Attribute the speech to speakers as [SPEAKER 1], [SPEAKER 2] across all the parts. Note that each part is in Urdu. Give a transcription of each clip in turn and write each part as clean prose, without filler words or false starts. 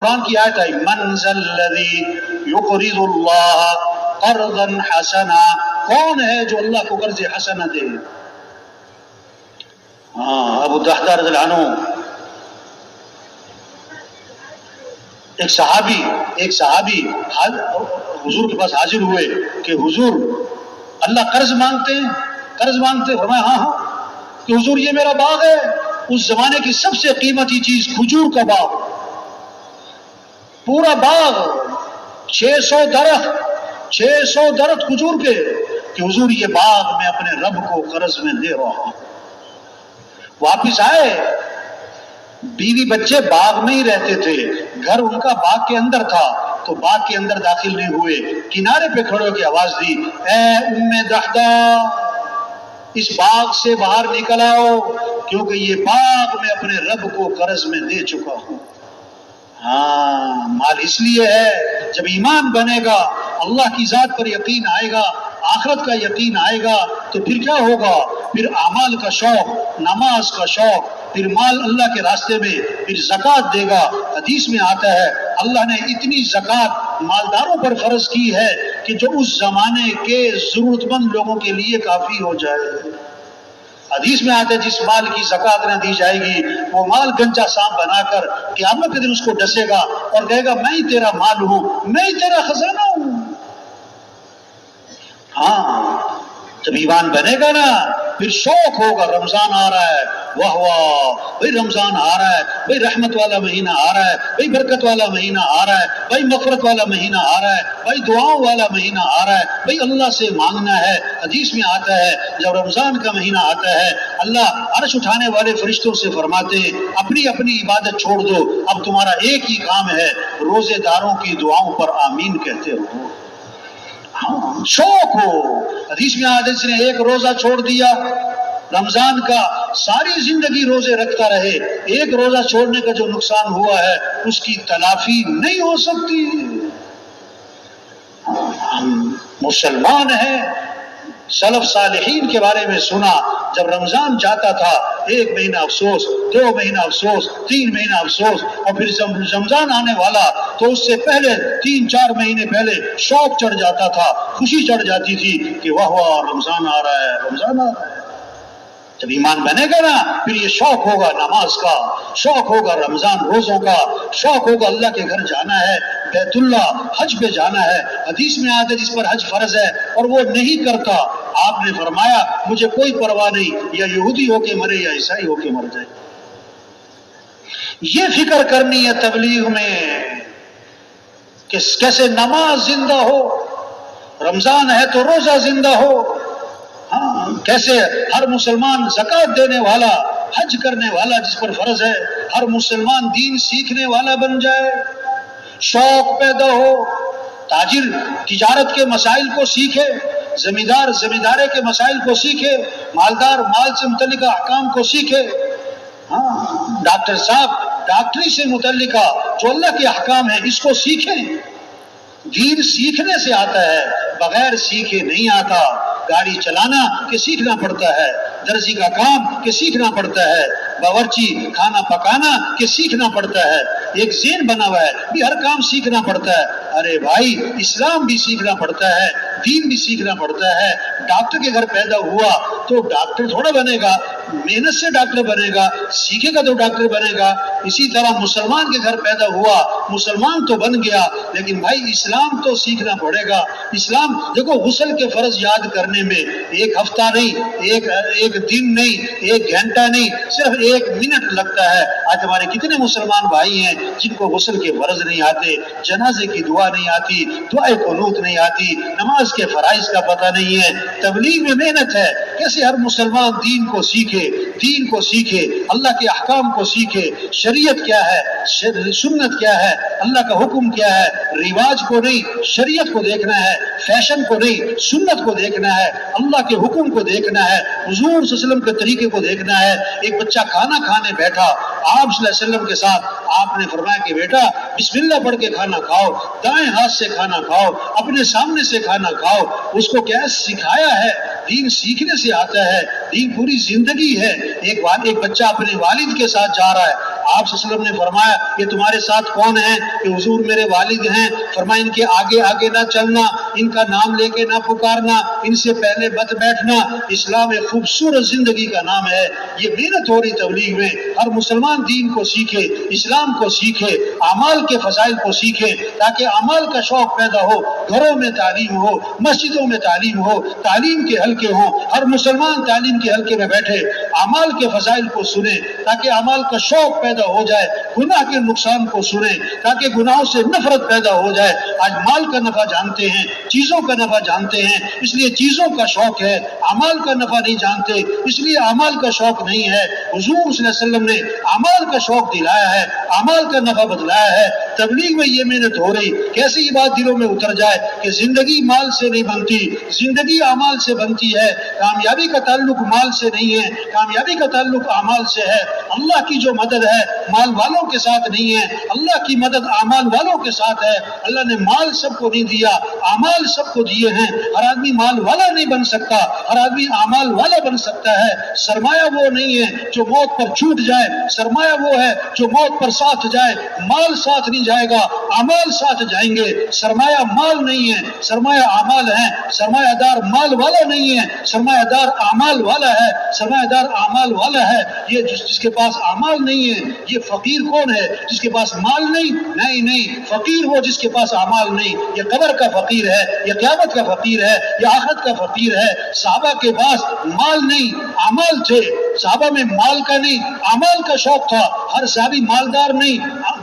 [SPEAKER 1] قرآن کی آیت ہے من ذا الذی یقرض اللہ قرضا حسنا، کون ہے جو اللہ کو قرض حسنہ دے؟ ابو الدحداء رضی اللہ عنہ، ایک صحابی حضور کے پاس حاضر ہوئے کہ حضور اللہ قرض مانگتے ہیں؟ فرمایا ہاں کہ حضور یہ میرا باغ ہے، اس زمانے کی سب سے قیمتی چیز کھجور کا باغ، پورا باغ 600 درخت کھجور کے، کہ حضور یہ باغ میں اپنے رب کو قرض میں دے رہا ہوں۔ واپس آئے، بیوی بچے باغ میں ہی رہتے تھے، گھر ان کا باغ کے اندر تھا، تو باغ کے اندر داخل نہیں ہوئے، کنارے پہ کھڑے ہو کے آواز دی، اے ام دحداء اس باغ سے باہر نکل آؤ، کیونکہ یہ باغ میں اپنے رب کو قرض میں دے چکا ہوں۔ مال اس لیے ہے، جب ایمان بنے گا، اللہ کی ذات پر یقین آئے گا، آخرت کا یقین آئے گا، تو پھر کیا ہوگا؟ پھر اعمال کا شوق، نماز کا شوق، پھر مال اللہ کے راستے میں، پھر زکوٰۃ دے گا۔ حدیث میں آتا ہے اللہ نے اتنی زکوٰۃ مالداروں پر فرض کی ہے کہ جو اس زمانے کے ضرورت مند لوگوں کے لیے کافی ہو جائے۔ حدیث میں آتا ہے جس مال کی زکوٰۃ نہ دی جائے گی، وہ مال گنجا سانپ بنا کر قیامت کے دن اس کو ڈسے گا اور کہے گا میں ہی تیرا مال ہوں، میں ہی تیرا خزانہ ہوں۔ جب ایمان بنے گا نا، پھر شوق ہوگا، رمضان آ رہا ہے، واہ واہ بھائی رمضان آ رہا ہے، بھائی رحمت والا مہینہ آ رہا ہے، بھائی برکت والا مہینہ آ رہا ہے، بھائی مغفرت والا مہینہ آ رہا ہے، بھائی دعاؤں والا مہینہ آ رہا ہے، بھائی اللہ سے مانگنا ہے۔ حدیث میں آتا ہے جب رمضان کا مہینہ آتا ہے، اللہ عرش اٹھانے والے فرشتوں سے فرماتے ہیں اپنی اپنی عبادت چھوڑ دو، اب تمہارا ایک ہی کام ہے، روزے داروں کی دعاؤں پر آمین کہتے ہو۔ شوق ہو۔ حدیث میں آتا ہے جس نے ایک روزہ چھوڑ دیا رمضان کا، ساری زندگی روزے رکھتا رہے، ایک روزہ چھوڑنے کا جو نقصان ہوا ہے اس کی تلافی نہیں ہو سکتی۔ ہم مسلمان ہیں، سلف صالحین کے بارے میں سنا، جب رمضان جاتا تھا 1 مہینہ افسوس، 2 مہینہ افسوس، 3 مہینہ افسوس، اور پھر جب رمضان آنے والا تو اس سے پہلے 3-4 مہینے پہلے شوق چڑھ جاتا تھا، خوشی چڑھ جاتی تھی کہ واہ واہ رمضان آ رہا ہے، رمضان آ رہا ہے۔ جب ایمان بنے گا نا، پھر یہ شوق ہوگا نماز کا، شوق ہوگا رمضان روزوں کا، شوق ہوگا اللہ کے گھر جانا ہے، بیت اللہ حج پہ جانا ہے۔ حدیث میں آتا ہے جس پر حج فرض ہے اور وہ نہیں کرتا، آپ نے فرمایا مجھے کوئی پرواہ نہیں، یا یہودی ہو کے مرے یا عیسائی ہو کے مر جائے۔ یہ فکر کرنی ہے تبلیغ میں کہ کیسے نماز زندہ ہو، رمضان ہے تو روزہ زندہ ہو، کیسے ہر مسلمان زکوٰۃ دینے والا، حج کرنے والا جس پر فرض ہے، ہر مسلمان دین سیکھنے والا بن جائے، شوق پیدا ہو، تاجر تجارت کے مسائل کو سیکھے، زمیندار زمیندارے کے مسائل کو سیکھے، مالدار مال سے متعلقہ احکام کو سیکھے، ڈاکٹر صاحب ڈاکٹری سے متعلقہ جو اللہ کے احکام ہیں اس کو سیکھیں۔ دین سیکھنے سے آتا ہے، بغیر سیکھے نہیں آتا۔ گاڑی چلانا کہ سیکھنا پڑتا ہے، درزی کا کام کہ سیکھنا پڑتا ہے، باورچی کھانا پکانا کہ سیکھنا پڑتا ہے۔ ایک ذہن بنا ہوا ہے کہ ہر کام سیکھنا پڑتا ہے۔ ارے بھائی اسلام بھی سیکھنا پڑتا ہے، دین بھی سیکھنا پڑتا ہے۔ ڈاکٹر کے گھر پیدا ہوا تو ڈاکٹر تھوڑا بنے گا، محنت سے ڈاکٹر بنے گا، سیکھے گا تو ڈاکٹر بنے گا۔ اسی طرح مسلمان کے گھر پیدا ہوا، مسلمان تو بن گیا، لیکن بھائی اسلام تو سیکھنا پڑے گا۔ اسلام دیکھو غسل کے فرض یاد کرنے میں 1 ہفتہ نہیں، ایک دن نہیں، 1 گھنٹہ نہیں، صرف 1 منٹ لگتا ہے۔ آج ہمارے کتنے مسلمان بھائی ہیں جن کو غسل کے فرض نہیں آتے، جنازے کی دعا نہیں آتی، دعائے قنوت نہیں آتی، نماز کے فرائض کا پتہ نہیں ہے۔ تبلیغ میں محنت ہے، کیسے ہر مسلمان دین کو سیکھے، اللہ کے احکام کو سیکھے، شریعت کیا ہے، سنت کیا ہے، اللہ کا حکم کیا ہے، رواج کو نہیں شریعت کو دیکھنا ہے، فیشن کو نہیں سنت کو دیکھنا ہے، اللہ کے حکم کو دیکھنا ہے، حضور صلی اللہ علیہ وسلم کے طریقے کو دیکھنا ہے۔ ایک بچہ کھانا کھانے بیٹھا، آپ صلی اللہ علیہ وسلم کے ساتھ، آپ نے فرمایا کہ بیٹا بسم اللہ پڑھ کے کھانا کھاؤ، دائیں ہاتھ سے کھانا کھاؤ، اپنے سامنے سے کھانا کھاؤ۔ اس کو کیا سکھایا ہے؟ دین سیکھنے سے آتا ہے، دین پوری زندگی ہے۔ ایک بچہ اپنے والد کے ساتھ جا رہا ہے، آپ صلی اللہ علیہ وسلم نے فرمایا کہ تمہارے ساتھ کون ہیں؟ کہ حضور میرے والد ہیں۔ فرمایا ان کے آگے آگے نہ چلنا، ان کا نام لے کے نہ پکارنا، ان سے پہلے مت بیٹھنا۔ اسلام ایک خوبصورت زندگی کا نام ہے۔ یہ محنت ہو رہی تبلیغ میں، ہر مسلمان دین کو سیکھے، اسلام کو سیکھے، اعمال کے فضائل کو سیکھے، تاکہ اعمال کا شوق پیدا ہو، گھروں میں تعلیم ہو، مسجدوں میں تعلیم ہو، تعلیم کے حلقے ہوں، ہر مسلمان تعلیم کے حلقے میں بیٹھے، اعمال کے فضائل کو سنے تاکہ اعمال کا شوق پیدا ہو جائے، گناہ کے نقصان کو سنے تاکہ گناہوں سے نفرت پیدا ہو جائے۔ آج مال کا نفع جانتے ہیں، چیزوں کا نفع جانتے ہیں، اس لیے چیزوں کا شوق ہے، اعمال کا نفع نہیں جانتے اس لیے اعمال کا شوق نہیں ہے۔ حضور صلی اللہ علیہ وسلم نے اعمال کا شوق دلایا ہے، اعمال کا نفع بدلایا ہے۔ تبلیغ میں یہ محنت ہو رہی، کیسے یہ بات دلوں میں اتر جائے کہ زندگی مال سے نہیں بنتی، زندگی اعمال سے بنتی ہے۔ کامیابی کا تعلق مال سے نہیں ہے، کامیابی کا تعلق اعمال سے ہے۔ اللہ کی جو مدد ہے مال والوں کے ساتھ نہیں ہے، اللہ کی مدد اعمال والوں کے ساتھ ہے۔ اللہ نے مال سب کو نہیں دیا، اعمال سب کو دیے ہیں۔ ہر آدمی مال والا نہیں بن سکتا، ہر آدمی اعمال والا بن سکتا ہے۔ سرمایہ وہ نہیں ہے جو موت پر چھوٹ جائے، سرمایہ وہ ہے جو موت پر ساتھ جائے۔ مال ساتھ نہیں جائے گا، اعمال ساتھ جائیں گے۔ سرمایہ مال نہیں ہے، سرمایہ اعمال ہے۔ سرمایہ دار مال والا نہیں ہے، سرمایہ دار اعمال والا ہے۔ سرمایہ دار اعمال والا ہے یہ جس کے پاس اعمال نہیں ہے۔ یہ فقیر کون ہے؟ جس کے پاس مال نہیں، فقیر وہ جس کے پاس اعمال نہیں۔ یہ قبر کا فقیر ہے، یہ قیامت کا فقیر ہے، یہ آخرت کا فقیر ہے۔ صحابہ کے پاس مال نہیں، اعمال تھے۔ صحابہ میں مال کا نہیں، اعمال کا شوق تھا۔ ہر صحابی مالدار نہیں،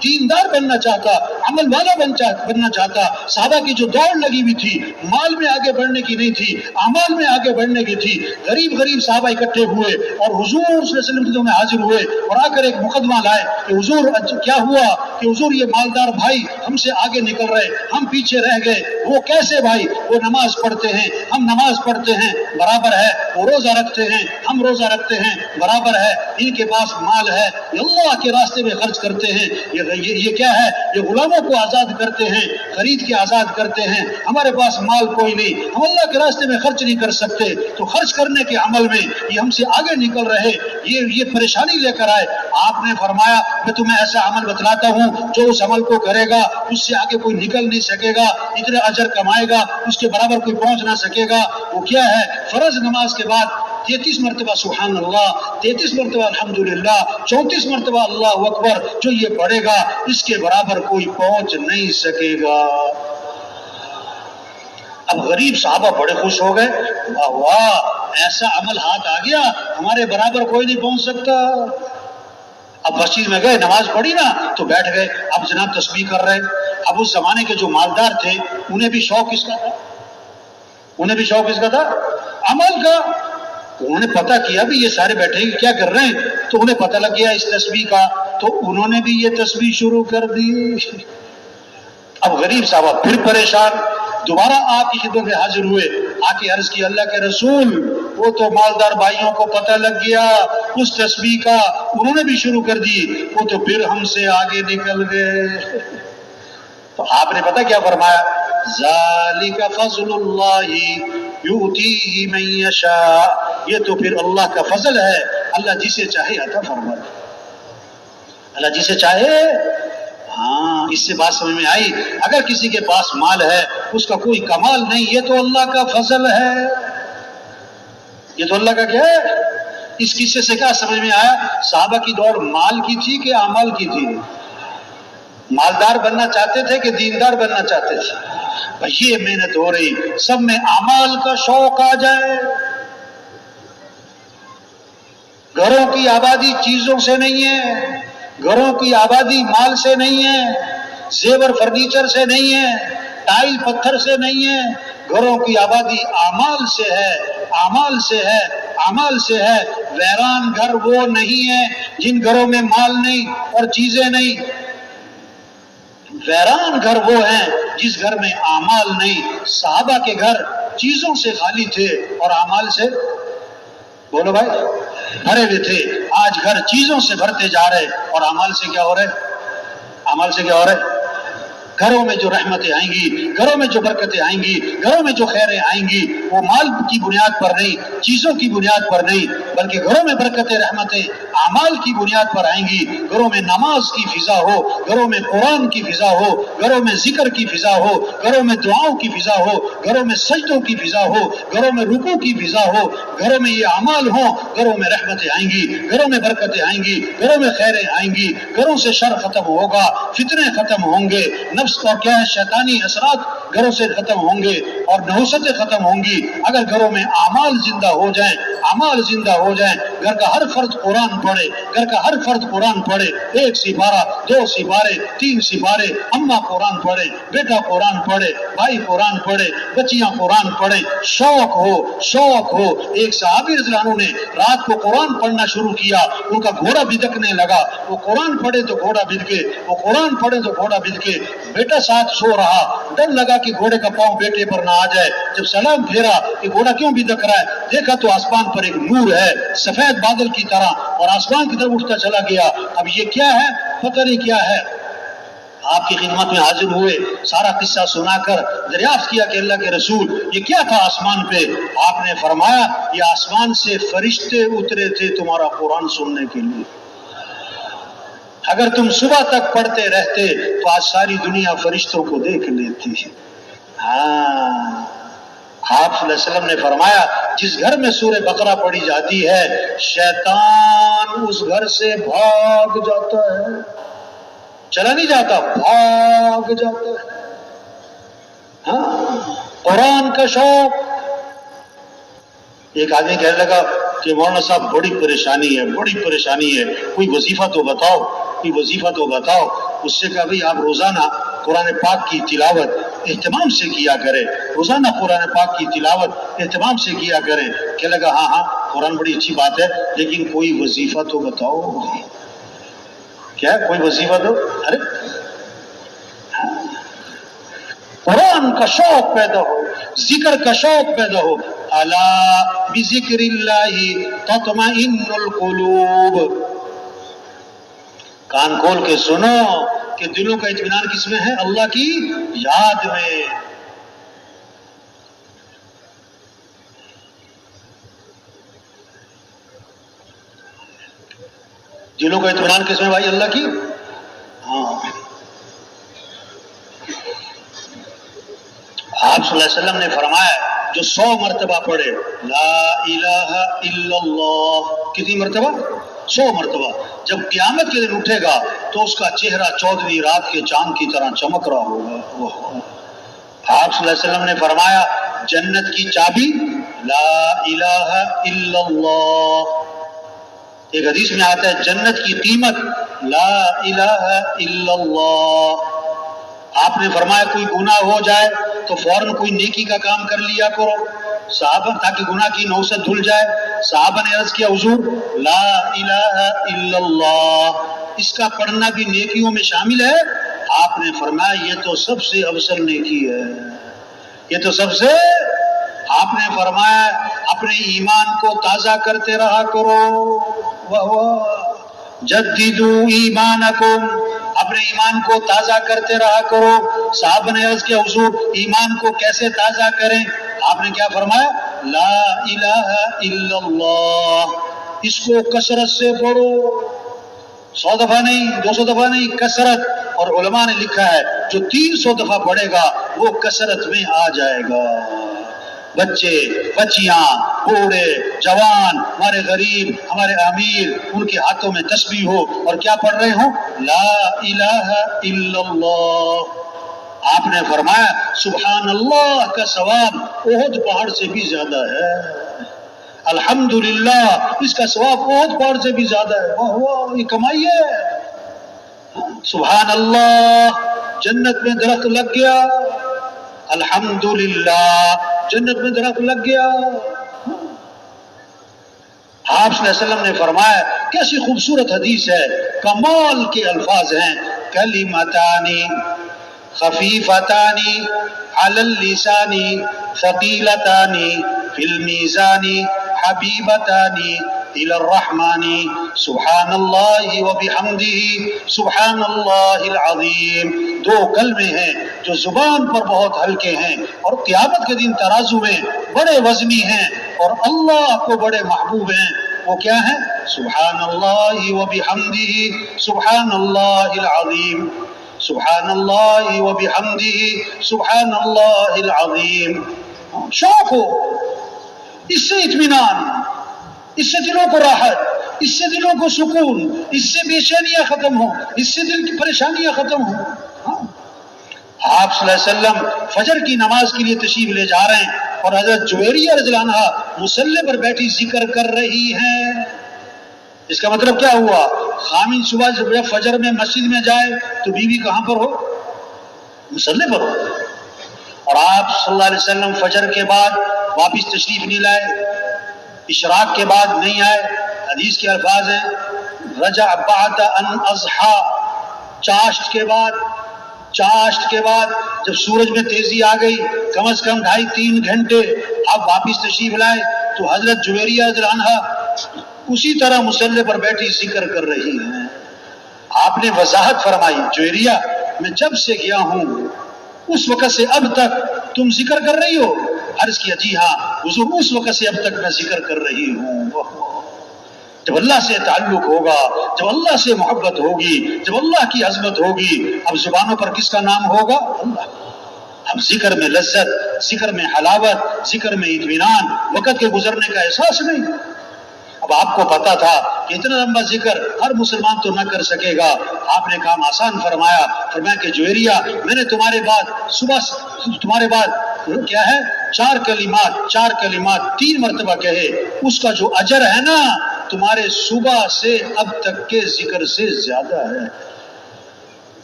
[SPEAKER 1] دیندار بننا چاہتا، عمل والا بننا چاہتا۔ صحابہ کی جو دوڑ لگی ہوئی تھی مال میں آگے بڑھنے کی نہیں تھی، اعمال میں آگے بڑھنے کی تھی۔ غریب صحابہ اکٹھے ہوئے اور حضور صلی اللہ علیہ وسلم کی خدمت میں حاضر ہوئے اور آ کر ایک مقدمہ لائے کہ حضور کیا ہوا کہ حضور یہ مالدار بھائی ہم سے آگے نکل رہے، ہم پیچھے رہ گئے۔ وہ کیسے بھائی؟ وہ نماز پڑھتے ہیں، ہم نماز پڑھتے ہیں، برابر ہے۔ وہ روزہ رکھتے ہیں، ہم روزہ رکھتے ہیں، برابر ہے۔ ان کے پاس مال ہے، یہ اللہ کے راستے میں خرچ کرتے ہیں۔ یہ کیا ہے؟ یہ غلاموں کو آزاد کرتے ہیں، خرید کے آزاد کرتے ہیں۔ ہمارے پاس مال کوئی نہیں، ہم اللہ کے راستے میں خرچ نہیں کر سکتے، تو خرچ کرنے کے عمل میں یہ ہم سے آگے نکل رہے، یہ پریشانی لے کر آئے۔ آپ نے فرمایا میں تمہیں ایسا عمل بتلاتا ہوں جو اس عمل کو کرے گا اس سے آگے کوئی نکل نہیں سکے گا، اتنے اجر کمائے گا اس کے برابر کوئی پہنچ نہ سکے گا۔ وہ کیا ہے؟ فرض نماز کے بعد 33 مرتبہ سبحان اللہ، 33 مرتبہ الحمدللہ، 34 مرتبہ اللہ اکبر جو یہ پڑھے گا اس کے برابر کوئی پہنچ نہیں سکے گا۔ اب غریب صحابہ بڑے خوش ہو گئے، واہ واہ ایسا عمل ہاتھ آ گیا، ہمارے برابر کوئی نہیں پہنچ سکتا۔ اب مسجد میں گئے، نماز پڑھی نا تو بیٹھ گئے، اب جناب تسبیح کر رہے۔ اب اس زمانے کے جو مالدار تھے انہیں بھی شوق کس کا تھا؟ انہیں بھی شوق کس کا تھا؟ عمل کا۔ انہوں نے پتہ کیا بھی یہ سارے بیٹھے کیا کر رہے ہیں، تو انہیں پتہ لگ گیا اس تسبیح کا، تو انہوں نے بھی یہ تسبیح شروع کر دی۔ اب غریب صاحبہ پھر پریشان، دوبارہ آپ کی خدمت میں حاضر ہوئے، آ کے عرض کی اللہ کے رسول وہ تو مالدار بھائیوں کو پتہ لگ گیا اس تسبیح کا، انہوں نے بھی شروع کر دی، وہ تو پھر ہم سے آگے نکل گئے۔ تو آپ نے پتہ کیا فرمایا؟ ذالک فضل اللہ یؤتیہ من یشاء، یہ تو پھر اللہ کا فضل ہے، اللہ جسے چاہے عطا فرمائے، اللہ جسے چاہے۔ ہاں اس سے بات سمجھ میں آئی؟ اگر کسی کے پاس مال ہے اس کا کوئی کمال نہیں، یہ تو اللہ کا فضل ہے، یہ تو اللہ کا کیا ہے۔ اس قصے سے کیا سمجھ میں آیا؟ صحابہ کی دوڑ مال کی تھی کہ اعمال کی تھی؟ مالدار بننا چاہتے تھے کہ دیندار بننا چاہتے تھے؟ یہ محنت ہو رہی، سب میں اعمال کا شوق آ جائے۔ گھروں کی آبادی چیزوں سے نہیں ہے، گھروں کی آبادی مال سے نہیں ہے، زیور فرنیچر سے نہیں ہے، ٹائل پتھر سے نہیں ہے، گھروں کی آبادی اعمال سے ہے، اعمال سے ہے، اعمال سے ہے۔ ویران گھر وہ نہیں ہے جن گھروں میں مال نہیں اور چیزیں نہیں، ویران گھر وہ ہیں جس گھر میں اعمال نہیں۔ صحابہ کے گھر چیزوں سے خالی تھے اور اعمال سے، بولو بھائی، بھرے ہوئے تھے۔ آج گھر چیزوں سے بھرتے جا رہے اور اعمال سے کیا ہو رہے؟ اعمال سے کیا ہو رہے؟ گھروں میں جو رحمتیں آئیں گی، گھروں میں جو برکتیں آئیں گی، گھروں میں جو خیریں آئیں گی، وہ مال کی بنیاد پر نہیں، چیزوں کی بنیاد پر نہیں، بلکہ گھروں میں برکتیں رحمتیں اعمال کی بنیاد پر آئیں گی۔ گھروں میں نماز کی فضا ہو، گھروں میں قرآن کی فضا ہو، گھروں میں ذکر کی فضا ہو، گھروں میں دعاؤں کی فضا ہو، گھروں میں سجدوں کی فضا ہو، گھروں میں رکوع کی فضا ہو، گھروں میں یہ اعمال ہوں، گھروں میں رحمتیں آئیں گی، گھروں میں برکتیں آئیں گی، گھروں میں خیریں آئیں گی، گھروں سے شر ختم ہوگا، فتنے ختم ہوں گے، نفس اور کیا ہے شیطانی اثرات گھروں سے ختم ہوں گے اور نحوستیں ختم ہوں گی اگر گھروں میں اعمال زندہ ہو جائیں، اعمال زندہ ہو جائیں۔ گھر کا ہر فرد قرآن پڑھے، گھر کا ہر فرد قرآن پڑھے، 1 سپارہ 2 سپارے 3 سپارے، اماں قرآن پڑھے، بیٹا قرآن پڑھے، بھائی قرآن پڑھے، بچیاں قرآن پڑھے، شوق ہو، شوق ہو۔ ایک صحابی رضی اللہ عنہ نے رات کو قرآن پڑھنا شروع کیا، ان کا گھوڑا بھدکنے لگا، وہ قرآن پڑھے تو گھوڑا بھدکے، وہ قرآن پڑھے تو گھوڑا بھدکے۔ بیٹا ساتھ سو رہا، ڈر لگا کہ گھوڑے کا پاؤں بیٹے پر نہ آ جائے، جب سلام پھیرا کہ گھوڑا کیوں بھدک رہا ہے، دیکھا تو آسمان پر ایک نور ہے سفید بادل کی طرح اور آسمان کی طرف اٹھتا چلا گیا۔ اب یہ کیا ہے؟ پتہ نہیں کیا ہے۔ آپ کی خدمت میں حاضر ہوئے، سارا قصہ سنا کر دریافت کیا کہ اللہ کے رسول یہ کیا تھا آسمان پہ؟ آپ نے فرمایا یہ آسمان سے فرشتے اترے تھے تمہارا قرآن سننے کے لیے۔ اگر تم صبح تک پڑھتے رہتے تو آج ساری دنیا فرشتوں کو دیکھ لیتی ہے۔ ہاں، آپ صلی اللہ علیہ وسلم نے فرمایا جس گھر میں سورہ بقرہ پڑھی جاتی ہے شیطان اس گھر سے بھاگ جاتا ہے، چلا نہیں جاتا، بھاگ جاتا ہے۔ ہاں، قرآن کا شوق۔ ایک آدمی کہنے لگا کہ مولانا صاحب بڑی پریشانی ہے، بڑی پریشانی ہے، کوئی وظیفہ تو بتاؤ، کوئی وظیفہ تو بتاؤ۔ اس سے کہا بھئی آپ روزانہ قرآن پاک کی تلاوت اہتمام سے کیا کریں، روزانہ قرآن پاک کی تلاوت اہتمام سے کیا کریں۔ کہنے لگا ہاں قرآن بڑی اچھی بات ہے لیکن کوئی وظیفہ تو بتاؤ۔ کیا کوئی وظیفہ تو؟ ارے قرآن کا شوق پیدا ہو، ذکر کا شوق پیدا ہو۔ الا بذکر اللہ تطمئن القلوب، کان کھول کے سنو کہ دلوں کا اطمینان کس میں ہے؟ اللہ کی یاد میں۔ دلوں کا اطمینان کس میں بھائی؟ اللہ کی۔ ہاں، آپ صلی اللہ علیہ وسلم نے فرمایا جو 100 مرتبہ پڑھے لا الہ الا اللہ، کتنی مرتبہ؟ 100 مرتبہ، جب قیامت کے دن اٹھے گا تو اس کا چہرہ 14ویں رات کے چاند کی طرح چمک رہا ہوگا۔ آپ صلی اللہ علیہ وسلم نے فرمایا جنت کی چابی لا الہ الا اللہ۔ ایک حدیث میں آتا ہے جنت کی قیمت لا الہ الا اللہ۔ آپ نے فرمایا کوئی گناہ ہو جائے تو فوراً کوئی نیکی کا کام کر لیا کرو صحابہ، تاکہ گناہ کی نوست دھل جائے۔ صحابہ نے عرض کیا حضور لا الہ الا اللہ اس کا پڑھنا بھی نیکیوں میں شامل ہے؟ آپ نے فرمایا یہ تو سب سے افضل نیکی ہے، یہ تو سب سے۔ آپ نے فرمایا اپنے ایمان کو تازہ کرتے رہا کرو، جددو ایمانکم، اپنے ایمان کو تازہ کرتے رہا کرو۔ صحابہ نے عرض کیا حضور ایمان کو کیسے تازہ کریں؟ آپ نے کیا فرمایا لا الہ الا اللہ، اس کو کثرت سے پڑھو، 100 دفعہ نہیں، 200 دفعہ نہیں، کثرت۔ اور علماء نے لکھا ہے جو 300 دفعہ پڑھے گا وہ کثرت میں آ جائے گا۔ بچے بچیاں بوڑھے جوان، ہمارے غریب ہمارے امیر، ان کے ہاتھوں میں تسبیح ہو اور کیا پڑھ رہے ہوں لا الہ الا اللہ۔ آپ نے فرمایا سبحان اللہ کا ثواب احد پہاڑ سے بھی زیادہ ہے، الحمدللہ اس کا ثواب احد پہاڑ سے بھی زیادہ ہے۔ واہ واہ، یہ کمائی ہے۔ سبحان اللہ، جنت میں درخت لگ گیا، الحمدللہ جنت میں درخت لگ گیا۔ آپ صلی اللہ علیہ وسلم نے فرمایا کیسی خوبصورت حدیث ہے، کمال کے الفاظ ہیں، کلمتانی خفیفتانی علی اللسانی ثقیلتانی فی المیزان حبیبتانی إلى الرحمن سبحان الله وبحمده سبحان الله العظیم. دو کلمے ہیں جو زبان پر بہت ہلکے ہیں اور قیامت کے دن ترازو میں بڑے وزنی ہیں اور اللہ کو بڑے محبوب ہیں. وہ کیا ہیں؟ سبحان اللہ وبحمدہ سبحان اللہ العظیم. سبحان اللہ وبحمدہ سبحان اللہ العظیم. شوق ہو، اس سے اطمینان، اس سے دلوں کو راحت، اس سے دلوں کو سکون، اس سے بے چینیاں ختم ہوں، اس سے دل کی پریشانیاں ختم ہوں. آپ صلی اللہ علیہ وسلم فجر کی نماز کے لیے تشریف لے جا رہے ہیں اور حضرت جویریہ رضی اللہ عنہا مصلی پر بیٹھی ذکر کر رہی ہیں. اس کا مطلب کیا ہوا؟ خامن صبح جب فجر میں مسجد میں جائے تو بیوی کہاں پر ہو؟ مصلی پر ہو. اور آپ صلی اللہ علیہ وسلم فجر کے بعد واپس تشریف نہیں لائے، اشراق کے بعد نہیں آئے. حدیث کے الفاظ ہیں رجع بعد ان اضحى، چاشت کے بعد جب سورج میں تیزی آ گئی، کم از کم 2.5-3 گھنٹے آپ واپس تشریف لائے تو حضرت جویریہ رضی اللہ عنہا اسی طرح مصلی پر بیٹھی ذکر کر رہی ہیں. آپ نے وضاحت فرمائی، جویریہ میں جب سے گیا ہوں اس وقت سے اب تک تم ذکر کر رہی ہو؟ عرض کیا جی ہاں حضور، اس وقت سے اب تک میں ذکر کر رہی ہوں. جب اللہ سے تعلق ہوگا، جب اللہ سے محبت ہوگی، جب اللہ کی عظمت ہوگی، اب زبانوں پر کس کا نام ہوگا؟ اللہ. اب ذکر میں لذت، ذکر میں حلاوت، ذکر میں اطمینان، وقت کے گزرنے کا احساس نہیں. اب آپ کو پتا تھا کہ اتنا لمبا ذکر ہر مسلمان تو نہ کر سکے گا. آپ نے کام آسان فرمایا کہ جویریہ میں نے تمہارے بعد کیا ہے 4 کلمات 3 مرتبہ کہے، اس کا جو اجر ہے نا تمہارے صبح سے اب تک کے ذکر سے زیادہ ہے.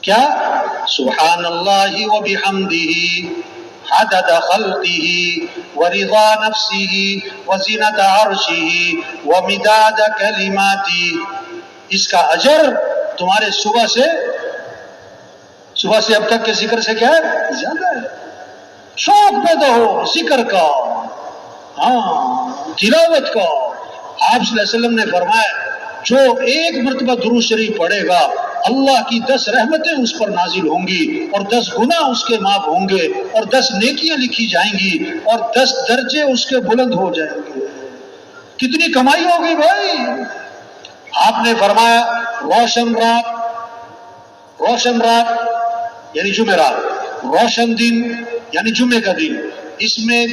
[SPEAKER 1] کیا؟ سبحان اللہ وبحمدہ عدد خلقه ورضا نفسه وزنت عرشه ومداد کلماته. اس کا اجر تمہارے صبح سے اب تک کے ذکر سے کیا ہے؟ زیادہ ہے. شوق پیدا ہو ذکر کا، تلاوت کا. آپ صلی اللہ علیہ وسلم نے فرمایا جو 1 مرتبہ درود شریف پڑھے گا اللہ کی 10 رحمتیں اس پر نازل ہوں گی اور 10 گناہ اس کے معاف ہوں گے اور 10 نیکیاں لکھی جائیں گی اور 10 درجے اس کے بلند ہو جائیں گے. کتنی کمائی ہوگی بھائی. آپ نے فرمایا روشن رات یعنی جمعرات، روشن دن یعنی جمعے کا دن، اس میں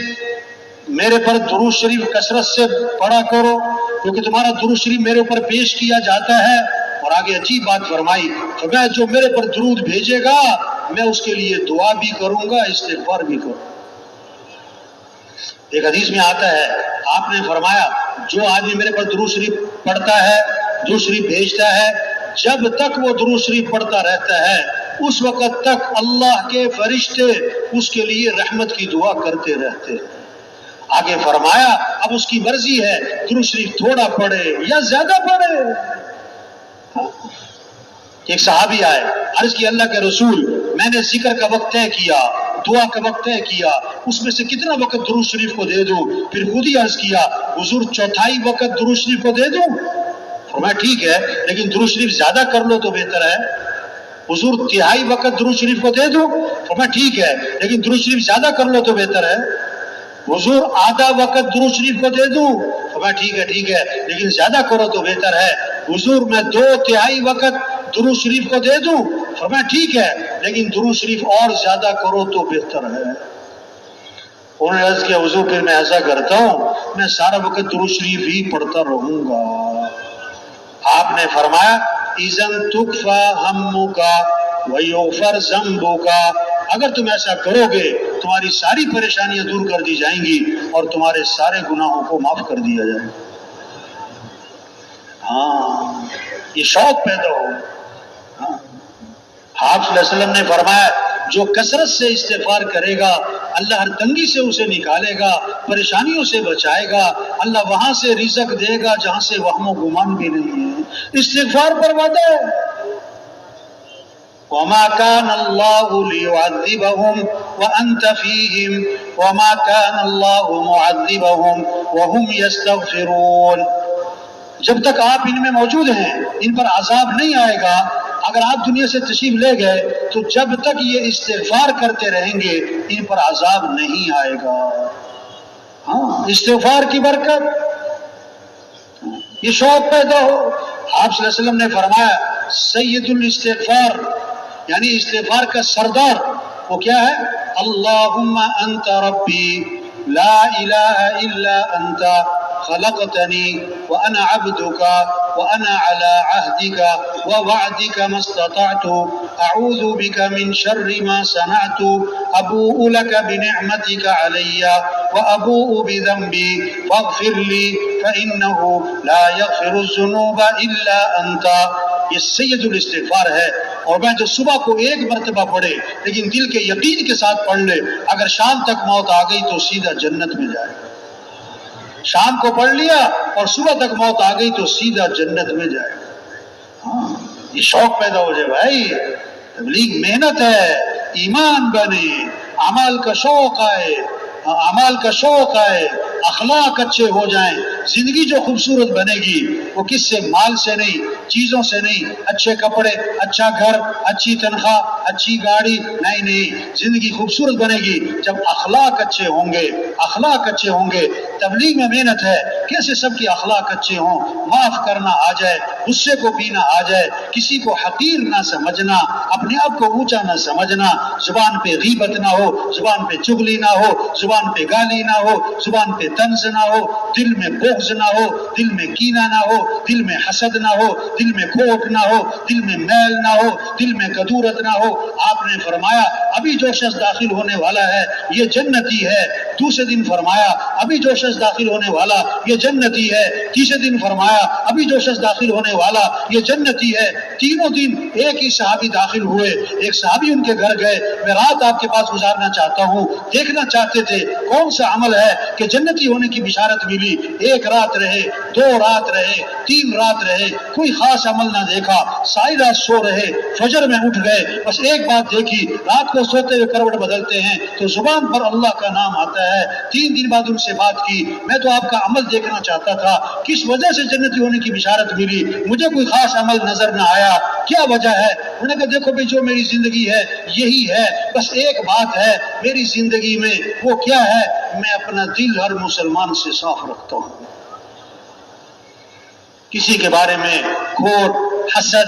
[SPEAKER 1] میرے پر درود شریف کثرت سے پڑھا کرو کیونکہ تمہارا درود شریف میرے اوپر پیش کیا جاتا ہے. اور آگے عجیب بات فرمائی، فرمایا جو میرے پر درود بھیجے گا میں اس کے لیے دعا بھی کروں گا، استغفار بھی کروں گا. ایک حدیث میں آتا ہے آپ نے فرمایا جو آدمی میرے پر درود شریف پڑھتا ہے، درود شریف بھیجتا ہے، جب تک وہ درود شریف پڑھتا رہتا ہے اس وقت تک اللہ کے فرشتے اس کے لیے رحمت کی دعا کرتے رہتے ہیں. آگے فرمایا اب اس کی مرضی ہے درود شریف تھوڑا پڑھے یا زیادہ پڑھے. ایک صحابی آئے، عرض کی اللہ کے رسول میں نے ذکر کا وقت طے کیا، دعا کا وقت طے کیا، اس میں سے کتنا وقت درود شریف کو دے دوں؟ پھر خود ہی عرض کیا حضور 1/4 وقت درود شریف کو دے دوں؟ فرمایا ٹھیک ہے لیکن درود شریف زیادہ کر لو تو بہتر ہے. حضور 1/3 وقت درود شریف کو دے دوں؟ فرمایا ٹھیک ہے لیکن درود شریف زیادہ کر لو تو بہتر ہے. حضور آدھا وقت درود شریف کو دے دوں؟ فرمایا ٹھیک ہے لیکن زیادہ کرو تو بہتر ہے. حضور میں 2/3 وقت درود شریف کو دے دوں؟ فرمایا ٹھیک ہے لیکن درود شریف اور زیادہ کرو تو بہتر ہے. انہوں نے عرض کیا حضور پھر میں ایسا کرتا ہوں میں سارا وقت درود شریف ہی پڑھتا رہوں گا. آپ نے فرمایا اذن تکفى همك ويغفر ذنبك، اگر تم ایسا کرو گے تمہاری ساری پریشانیاں دور کر دی جائیں گی اور تمہارے سارے گناہوں کو معاف کر دیا جائے گا. یہ شوق پیدا ہو. آپ صلی اللہ علیہ وسلم نے فرمایا جو کثرت سے استغفار کرے گا اللہ ہر تنگی سے اسے نکالے گا، پریشانیوں سے بچائے گا، اللہ وہاں سے رزق دے گا جہاں سے وہم و گمان بھی نہیں ہے. استغفار پر وعدہ ہے وما كان الله ليعذبهم وأنت فيهم وما كان الله معذبهم وهم يستغفرون. جب تک آپ ان میں موجود ہیں ان پر عذاب نہیں آئے گا. اگر آپ دنیا سے تشریف لے گئے تو جب تک یہ استغفار کرتے رہیں گے ان پر عذاب نہیں آئے گا. ہاں، استغفار کی برکت، یہ شوق پیدا ہو. آپ صلی اللہ علیہ وسلم نے فرمایا سید الاستغفار، یعنی استغفار کا سردار وہ کیا ہے؟ اللہم انت ربی لا الہ الا انت خلقتنی وانا عبدک وانا على عهدك ووعدك ما استطعت اعوذ بك من شر ما صنعت ابوء لك بنعمتك علي وابوء بذنبي فاغفر لي فانه لا يغفر الذنوب الا انت. یہ سید الاستغفار ہے. اور میں جو صبح کو ایک مرتبہ پڑھے لیکن دل کے یقین کے ساتھ پڑھ لے، اگر شام تک موت آ گئی تو سیدھا جنت میں جائے. شام کو پڑھ لیا اور صبح تک موت آ گئی تو سیدھا جنت میں جائے. ہاں، یہ شوق پیدا ہو جائے. بھائی تبلیغ محنت ہے، ایمان بنے، اعمال کا شوق آئے، اعمال کا شوق آئے، اخلاق اچھے ہو جائیں. زندگی جو خوبصورت بنے گی وہ کس سے؟ مال سے نہیں، چیزوں سے نہیں، اچھے کپڑے، اچھا گھر، اچھی تنخواہ، اچھی گاڑی نہیں. زندگی خوبصورت بنے گی جب اخلاق اچھے ہوں گے. اخلاق اچھے ہوں گے. تبلیغ میں محنت ہے کیسے سب کے اخلاق اچھے ہوں، معاف کرنا آ جائے، غصے کو پینا آ جائے، کسی کو حقیر نہ سمجھنا، اپنے آپ کو اونچا نہ سمجھنا، زبان پہ غیبت نہ ہو، زبان پہ چغلی نہ ہو، زبان پہ گالی نہ ہو، زبان پہ طنز نہ ہو، دل میں بغض نہ ہو، دل میں کینہ نہ ہو، دل میں حسد نہ ہو، دل میں کھوٹ نہ ہو، دل میں میل نہ ہو، دل میں کدورت نہ ہو. آپ نے فرمایا ابھی جو شخص داخل ہونے والا ہے یہ جنتی ہے. دوسرے دن فرمایا ابھی جو شخص داخل ہونے والا یہ جنتی ہے. تیسرے دن فرمایا ابھی جو شخص داخل ہونے والا یہ جنتی ہے. تینوں دن ایک ہی صحابی داخل ہوئے. ایک صحابی ان کے گھر گئے، میں رات آپ کے پاس گزارنا چاہتا ہوں، دیکھنا چاہتے تھے کون سا عمل ہے کہ جنتی ہونے کی بشارت ملی. ایک رات رہے، 2 رات رہے، 3 رات رہے، کوئی خاص عمل نہ دیکھا. ساری رات سو رہے، فجر میں اٹھ گئے، بس ایک بات دیکھی، رات کو سوتے ہوئے کروٹ بدلتے ہیں تو زبان پر اللہ کا نام آتا ہے. 3 دن بعد ان سے بات کی، میں تو آپ کا عمل دیکھنا چاہتا تھا، کس وجہ سے جنتی ہونے کی بشارت ملی؟ مجھے کوئی خاص عمل نظر نہ آیا، کیا وجہ ہے؟ انہوں نے کہا دیکھو بھائی جو میری زندگی ہے یہی ہے، بس ایک بات ہے میری زندگی میں، وہ کیا ہے؟ میں اپنا دل ہر مسلمان سے صاف رکھتا ہوں. کسی کے بارے میں کھوٹ، حسد